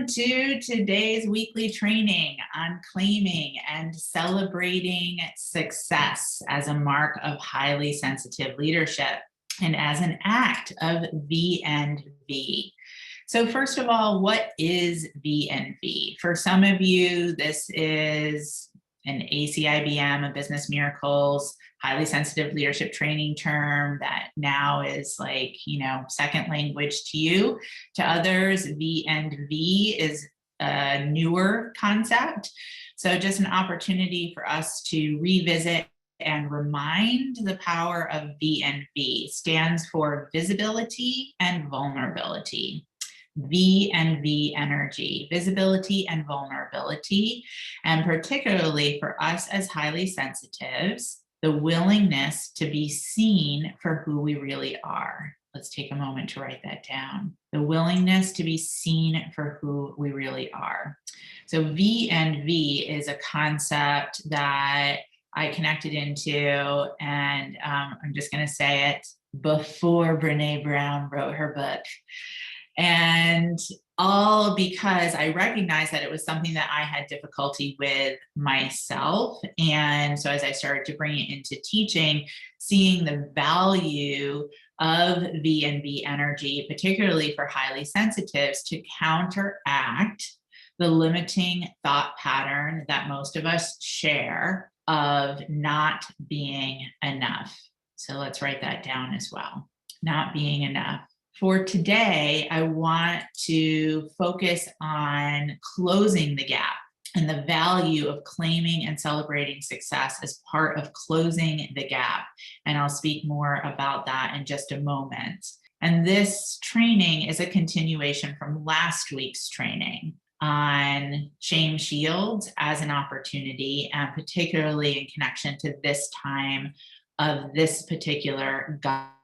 to today's weekly training on claiming and celebrating success as a mark of highly sensitive leadership and as an act of V&V. So first of all, what is V&V? For some of you, this is an ACIBM, a Business Miracles, highly sensitive leadership training term that now is like, second language to you. To others, V&V is a newer concept. So just an opportunity for us to revisit and remind the power of V&V. Stands for visibility and vulnerability. V&V energy, visibility and vulnerability, and particularly for us as highly sensitives, the willingness to be seen for who we really are. Let's take a moment to write that down. The willingness to be seen for who we really are. So V&V is a concept that I connected into, and I'm just going to say it, before Brene Brown wrote her book. And all because I recognized that it was something that I had difficulty with myself. And so as I started to bring it into teaching, seeing the value of V&V energy, particularly for highly sensitives, to counteract the limiting thought pattern that most of us share of not being enough. So let's write that down as well. Not being enough. For today, I want to focus on closing the gap and the value of claiming and celebrating success as part of closing the gap. And I'll speak more about that in just a moment. And this training is a continuation from last week's training on shame shields as an opportunity, and particularly in connection to this time of this particular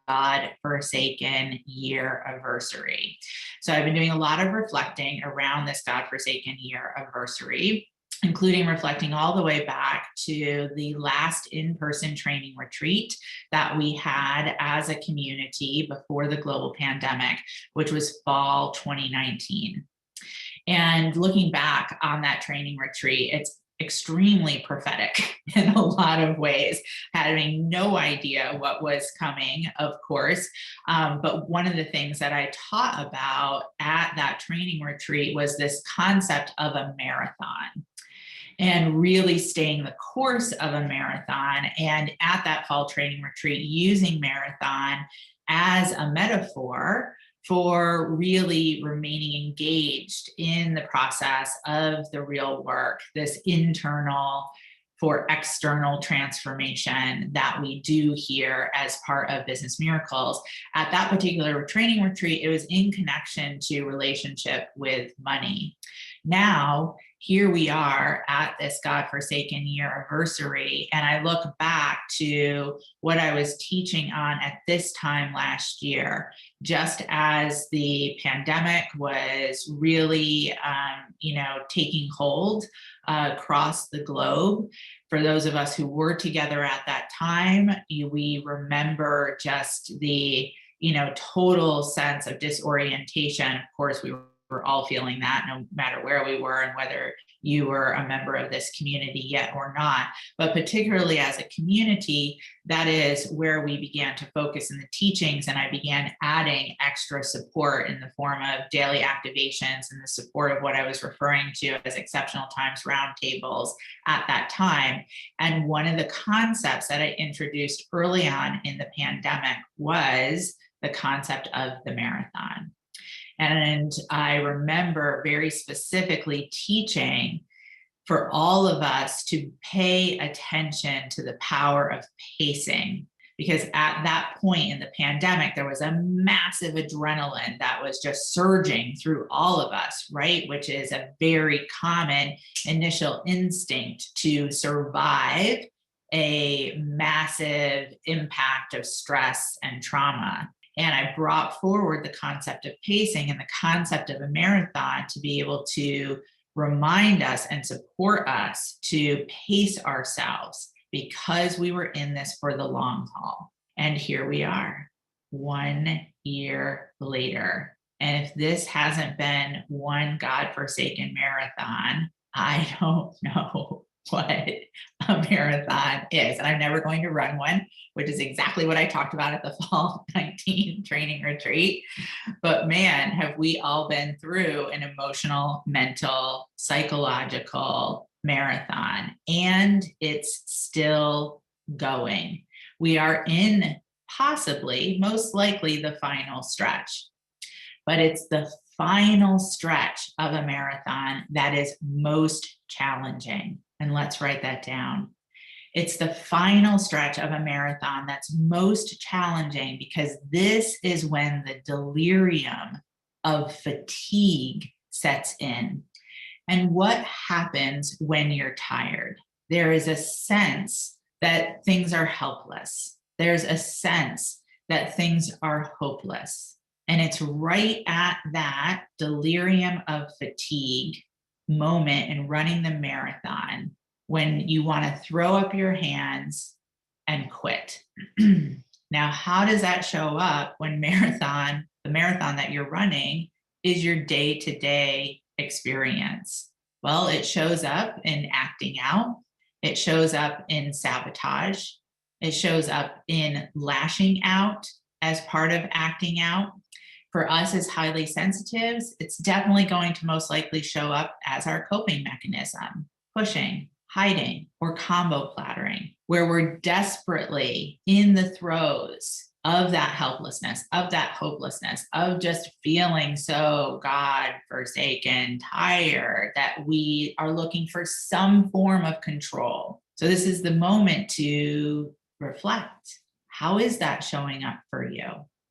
God-forsaken year anniversary. So I've been doing a lot of reflecting around this God-forsaken year anniversary, including reflecting all the way back to the last in-person training retreat that we had as a community before the global pandemic, which was fall 2019. And looking back on that training retreat, it's extremely prophetic in a lot of ways, having no idea what was coming, of course. But one of the things that I taught about at that training retreat was this concept of a marathon and really staying the course of a marathon. And at that fall training retreat, using marathon as a metaphor for really remaining engaged in the process of the real work, this internal for external transformation that we do here as part of Business Miracles. At that particular training retreat, it was in connection to relationship with money. Now, here we are at this God-forsaken year anniversary, and I look back to what I was teaching on at this time last year, just as the pandemic was really, taking hold across the globe. For those of us who were together at that time, we remember just the, total sense of disorientation. Of course, we were all feeling that no matter where we were and whether you were a member of this community yet or not. But particularly as a community, that is where we began to focus in the teachings, and I began adding extra support in the form of daily activations and the support of what I was referring to as exceptional times roundtables at that time. And one of the concepts that I introduced early on in the pandemic was the concept of the marathon. And I remember very specifically teaching for all of us to pay attention to the power of pacing, because at that point in the pandemic, there was a massive adrenaline that was just surging through all of us, right? Which is a very common initial instinct to survive a massive impact of stress and trauma. And I brought forward the concept of pacing and the concept of a marathon to be able to remind us and support us to pace ourselves, because we were in this for the long haul. And here we are, 1 year later. And if this hasn't been one godforsaken marathon, I don't know what a marathon is. And I'm never going to run one, which is exactly what I talked about at the fall 19 training retreat. But man, have we all been through an emotional, mental, psychological marathon, and it's still going. We are in possibly, most likely, the final stretch, but it's the final stretch of a marathon that is most challenging. And let's write that down. It's the final stretch of a marathon that's most challenging, because this is when the delirium of fatigue sets in. And what happens when you're tired? There is a sense that things are helpless. There's a sense that things are hopeless. And it's right at that delirium of fatigue moment in running the marathon when you want to throw up your hands and quit. Now, how does that show up when the marathon that you're running is your day-to-day experience? Well, it shows up in acting out. It shows up in sabotage. It shows up in lashing out as part of acting out. For us as highly sensitives, it's definitely going to most likely show up as our coping mechanism, pushing, hiding, or combo plattering, where we're desperately in the throes of that helplessness, of that hopelessness, of just feeling so God-forsaken, tired, that we are looking for some form of control. So this is the moment to reflect. How is that showing up for you?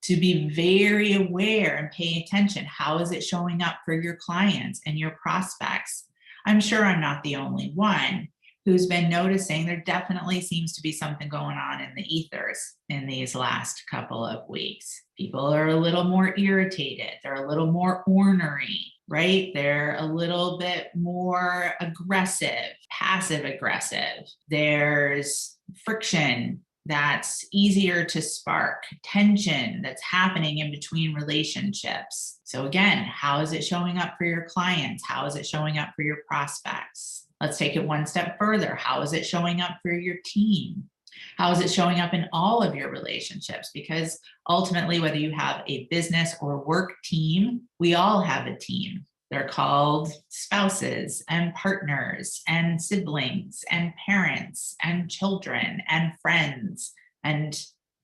To be very aware and pay attention. How is it showing up for your clients and your prospects? I'm sure I'm not the only one who's been noticing there definitely seems to be something going on in the ethers in these last couple of weeks. People are a little more irritated. They're a little more ornery, right? They're a little bit more aggressive, passive aggressive. There's friction that's easier to spark, tension that's happening in between relationships. So again, how is it showing up for your clients? How is it showing up for your prospects? Let's take it one step further. How is it showing up for your team? How is it showing up in all of your relationships? Because ultimately, whether you have a business or work team, we all have a team. They're called spouses and partners and siblings and parents and children and friends and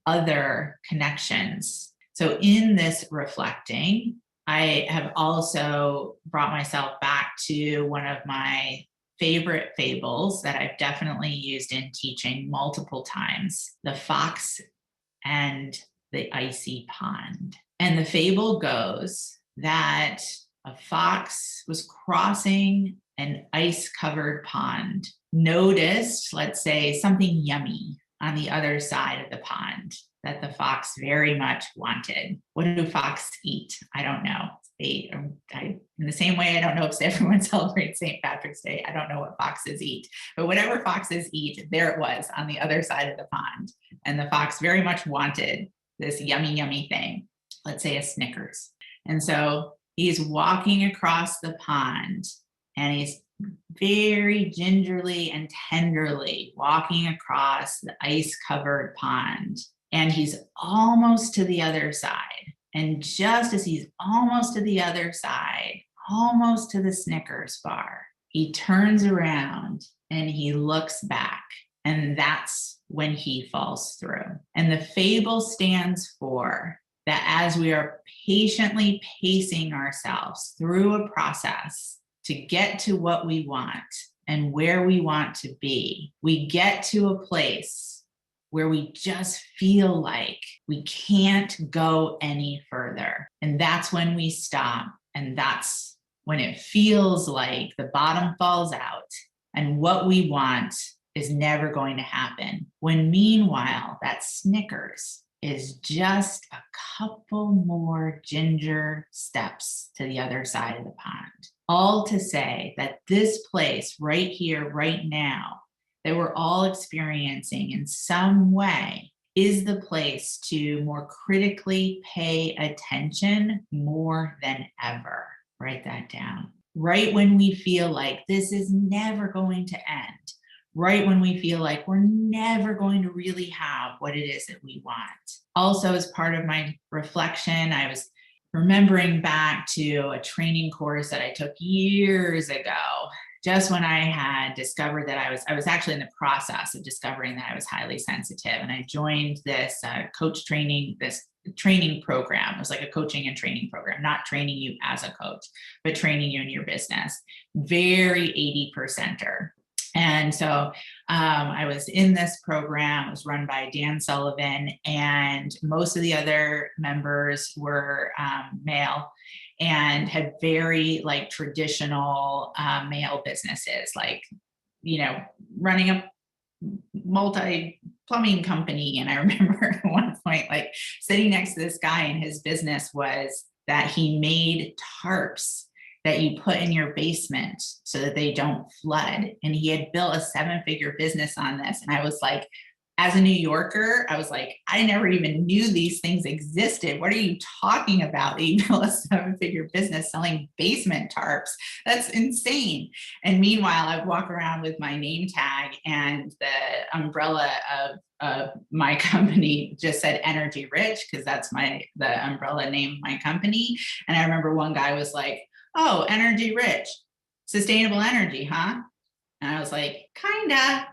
other connections. So in this reflecting, I have also brought myself back to one of my favorite fables that I've definitely used in teaching multiple times, the fox and the icy pond. And the fable goes that a fox was crossing an ice-covered pond, noticed, let's say, something yummy on the other side of the pond that the fox very much wanted. What do foxes eat? I don't know. In the same way, I don't know if everyone celebrates St. Patrick's Day. I don't know what foxes eat, but whatever foxes eat, there it was on the other side of the pond. And the fox very much wanted this yummy, yummy thing, let's say a Snickers. And so he's walking across the pond, and he's very gingerly and tenderly walking across the ice-covered pond. And he's almost to the other side. And just as he's almost to the other side, almost to the Snickers bar, he turns around and he looks back. And that's when he falls through. And the fable stands for that as we are patiently pacing ourselves through a process to get to what we want and where we want to be, we get to a place where we just feel like we can't go any further. And that's when we stop. And that's when it feels like the bottom falls out and what we want is never going to happen. When meanwhile, that Snickers is just a couple more ginger steps to the other side of the pond. All to say that this place right here, right now, that we're all experiencing in some way is the place to more critically pay attention more than ever. Write that down. Right when we feel like this is never going to end, right when we feel like we're never going to really have what it is that we want. Also, as part of my reflection, I was remembering back to a training course that I took years ago, just when I had discovered that I was actually in the process of discovering that I was highly sensitive. And I joined this training program. It was like a coaching and training program, not training you as a coach, but training you in your business. Very 80%er. And so I was in this program. It was run by Dan Sullivan, and most of the other members were male and had very like traditional male businesses, like, you know, running a multi-plumbing company. And I remember at one point, like sitting next to this guy, and his business was that he made tarps that you put in your basement so that they don't flood. And he had built a 7-figure business on this. And I was like, as a New Yorker, I was like, I never even knew these things existed. What are you talking about? You built a 7-figure business selling basement tarps. That's insane. And meanwhile, I walk around with my name tag, and the umbrella of my company just said Energy Rich, because that's the umbrella name of my company. And I remember one guy was like, "Oh, Energy Rich, sustainable energy, huh?" And I was like, kinda.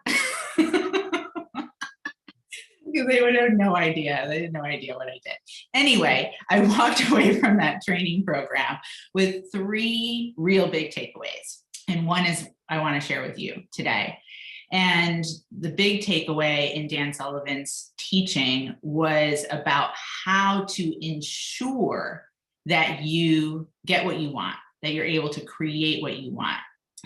Because they would have no idea. They had no idea what I did. Anyway, I walked away from that training program with 3 real big takeaways. And one is I want to share with you today. And the big takeaway in Dan Sullivan's teaching was about how to ensure that you get what you want, that you're able to create what you want.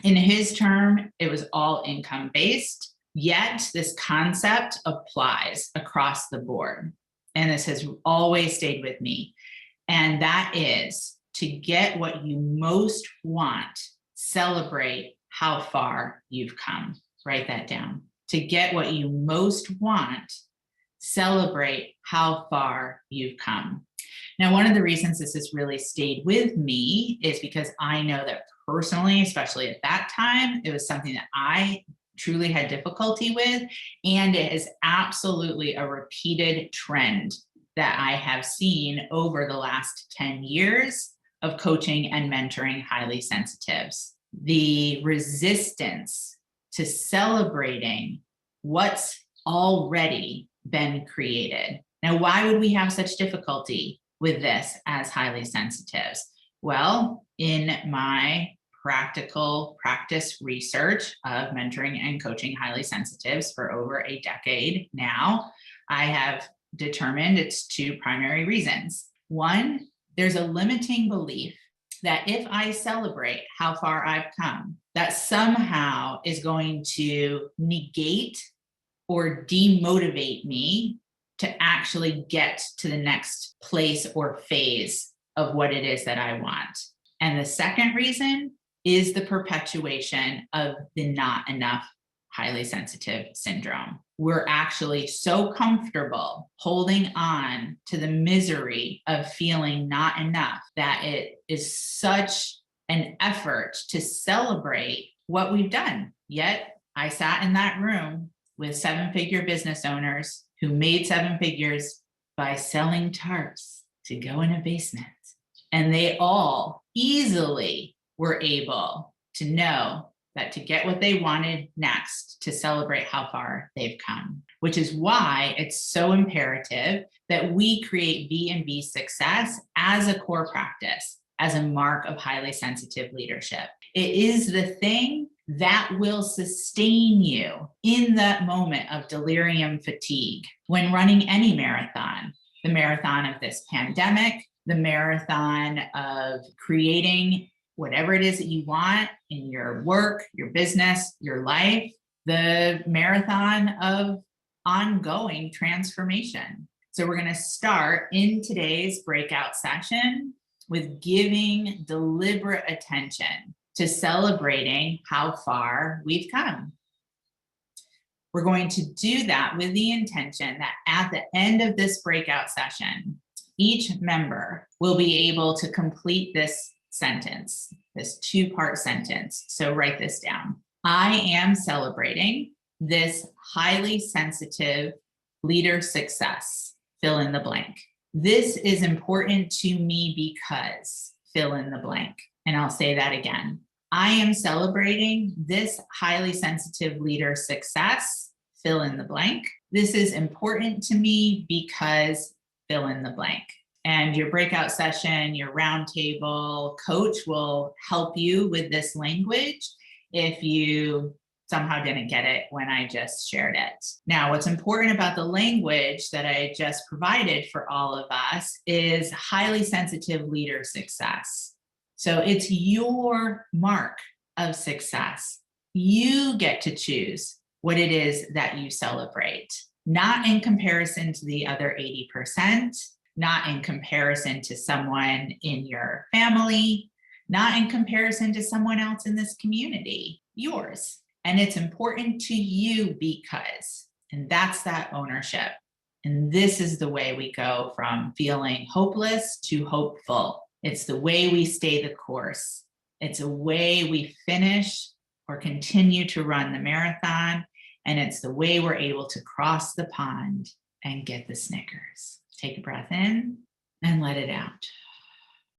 In his term, it was all income based, yet this concept applies across the board. And this has always stayed with me. And that is, to get what you most want, celebrate how far you've come. Write that down. To get what you most want, celebrate how far you've come. Now, one of the reasons this has really stayed with me is because I know that personally, especially at that time, it was something that I truly had difficulty with. And it is absolutely a repeated trend that I have seen over the last 10 years of coaching and mentoring highly sensitives. The resistance to celebrating what's already been created. Now, why would we have such difficulty with this as highly sensitives? Well, in my practical practice research of mentoring and coaching highly sensitives for over a decade now, I have determined it's 2 primary reasons. One, there's a limiting belief that if I celebrate how far I've come, that somehow is going to negate or demotivate me to actually get to the next place or phase of what it is that I want. And the second reason is the perpetuation of the not enough highly sensitive syndrome. We're actually so comfortable holding on to the misery of feeling not enough that it is such an effort to celebrate what we've done. Yet I sat in that room with 7-figure business owners who made 7 figures by selling tarps to go in a basement. And they all easily were able to know that to get what they wanted next, to celebrate how far they've come, which is why it's so imperative that we create V&V success as a core practice, as a mark of highly sensitive leadership. It is the thing that will sustain you in that moment of delirium fatigue when running any marathon, the marathon of this pandemic, the marathon of creating whatever it is that you want in your work, your business, your life, the marathon of ongoing transformation. So we're going to start in today's breakout session with giving deliberate attention to celebrating how far we've come. We're going to do that with the intention that at the end of this breakout session, each member will be able to complete this sentence, this two-part sentence. So write this down. I am celebrating this highly sensitive leader success, fill in the blank. This is important to me because, fill in the blank. And I'll say that again. I am celebrating this highly sensitive leader success, fill in the blank. This is important to me because, fill in the blank. And your breakout session, your roundtable coach will help you with this language if you somehow didn't get it when I just shared it. Now, what's important about the language that I just provided for all of us is highly sensitive leader success. So it's your mark of success. You get to choose what it is that you celebrate, not in comparison to the other 80%, not in comparison to someone in your family, not in comparison to someone else in this community, yours. And it's important to you because, and that's that ownership. And this is the way we go from feeling hopeless to hopeful. It's the way we stay the course. It's a way we finish or continue to run the marathon. And it's the way we're able to cross the pond and get the Snickers. Take a breath in and let it out.